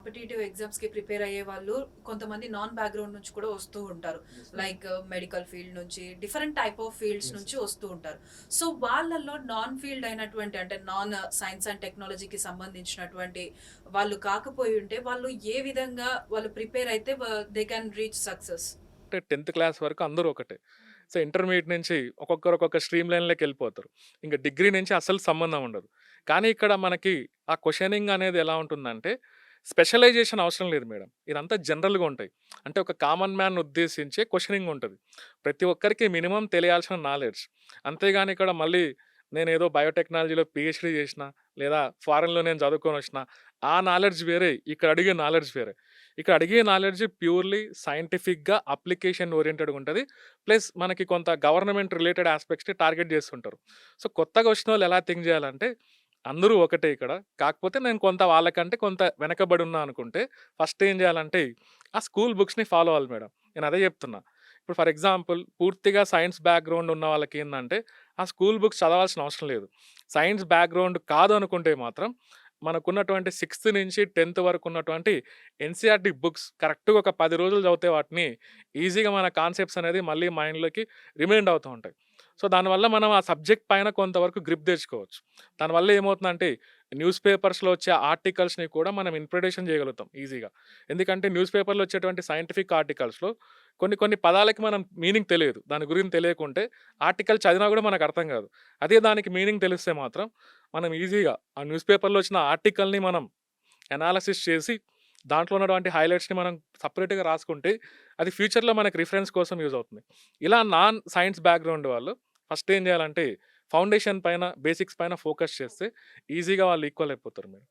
Competitive ఎగ్జామ్స్‌కి prepare అయ్యే వాళ్ళు కొంతమంది నాన్ బ్యాక్‌గ్రౌండ్ నుంచి కూడా వస్తూ ఉంటారు. యెస్. లైక్ మెడికల్ ఫీల్డ్ నుంచి different type of fields yes. నుంచి వస్తూ ఉంటారు. సో, వాళ్ళలో నాన్ ఫీల్డ్ అయినటువంటి అంటే నాన్ సైన్స్ అండ్ టెక్నాలజీకి సంబంధించినటువంటి వాళ్ళు కాకపోయి ఉంటే వాళ్ళు ఏ విధంగా వాళ్ళు ప్రిపేర్ అయితే దే క్యాన్ రీచ్ సక్సెస్? అంటే 10థ్ క్లాస్ వరకు అందరూ ఒకటే. సో, ఇంటర్మీడియేట్ నుంచి ఒక్కొక్కరు ఒక్కొక్క స్ట్రీమ్ లైన్‌లోకెళ్ళిపోతారు. ఇంక డిగ్రీ నుంచి అస్సలు సంబంధం ఉండదు. కానీ ఇక్కడ మనకి ఆ క్వెషనింగ్ అనేది ఎలా ఉంటుందంటే, స్పెషలైజేషన్ అవసరం లేదు మేడం. ఇదంతా జనరల్‌గా ఉంటాయి. అంటే ఒక కామన్ మ్యాన్‌ని ఉద్దేశించే క్వెషనింగ్ ఉంటది. ప్రతి ఒక్కరికి మినిమమ్ తెలియాల్సిన నాలెడ్జ్. అంతేగాని ఇక్కడ మళ్ళీ నేనేదో బయోటెక్నాలజీలో పీహెచ్‌డీ చేసిన, లేదా ఫారెన్‌లో నేను చదువుకొనొచ్చిన, ఆ నాలెడ్జ్ వేరే, ఇక్కడ అడిగే నాలెడ్జ్ వేరే. ఇక్కడ అడిగే నాలెడ్జ్ ప్యూర్‌లీ సైంటిఫిక్‌గా అప్లికేషన్ ఓరియెంటెడ్‌గా ఉంటది. ప్లస్ మనకి కొంత గవర్నమెంట్ రిలేటెడ్ యాస్పెక్ట్స్‌ని టార్గెట్ చేస్తుంటారు. సో, కొత్తగా వచ్చినోళ్ళు ఎలా థింక్ చేయాలంటే, అందరూ ఒకటే ఇక్కడ. కాకపోతే నేను కొంత వాళ్ళకంటే కొంత వెనకబడి ఉన్నా అనుకుంటే, ఫస్ట్ ఏం చేయాలంటే, ఆ స్కూల్ బుక్స్‌ని ఫాలో అవ్వాలి మేడం. నేను అదే చెప్తున్నా. ఇప్పుడు ఫర్ ఎగ్జాంపుల్ పూర్తిగా సైన్స్ బ్యాక్‌గ్రౌండ్ ఉన్న వాళ్ళకేందంటే, ఆ స్కూల్ బుక్స్ చదవాల్సిన అవసరం లేదు. సైన్స్ బ్యాక్‌గ్రౌండ్ కాదు అనుకుంటే మాత్రం, మనకున్నటువంటి 6థ్ నుంచి 10థ్ వరకు ఉన్నటువంటి ఎన్‌సీఈఆర్‌టీ బుక్స్ కరెక్ట్‌గా ఒక 10 రోజులు చదివితే వాటిని ఈజీగా మన కాన్సెప్ట్స్ అనేది మళ్ళీ మైండ్‌లోకి రిమైండ్ అవుతూ ఉంటాయి. సో, దానివల్ల మనం ఆ సబ్జెక్ట్ పైన కొంతవరకు గ్రిప్ తెచ్చుకోవచ్చు. దానివల్ల ఏమవుతుందంటే న్యూస్ పేపర్స్‌లో వచ్చే ఆర్టికల్స్‌ని కూడా మనం ఇంప్లిమెంటేషన్ చేయగలుగుతాం ఈజీగా. ఎందుకంటే న్యూస్ పేపర్‌లో వచ్చేటువంటి సైంటిఫిక్ ఆర్టికల్స్‌లో కొన్ని కొన్ని పదాలకి మనం మీనింగ్ తెలియదు. దాని గురించి తెలియకుంటే ఆర్టికల్ చదివినా కూడా మనకు అర్థం కాదు. అదే దానికి మీనింగ్ తెలిస్తే మాత్రం మనం ఈజీగా ఆ న్యూస్ పేపర్‌లో వచ్చిన ఆర్టికల్‌ని మనం అనాలిసిస్ చేసి, దాంట్లో ఉన్నటువంటి హైలైట్స్‌ని మనం సెపరేట్‌గా రాసుకుంటే, అది ఫ్యూచర్‌లో మనకి రిఫరెన్స్ కోసం యూజ్ అవుతుంది. ఇలా నాన్ సైన్స్ బ్యాక్‌గ్రౌండ్ వాళ్ళు ఫస్ట్ ఏం చేయాలంటే, ఫౌండేషన్ పైన, బేసిక్స్ పైన ఫోకస్ చేస్తే ఈజీగా వాళ్ళు ఈక్వల్ అయిపోతారు మేడం.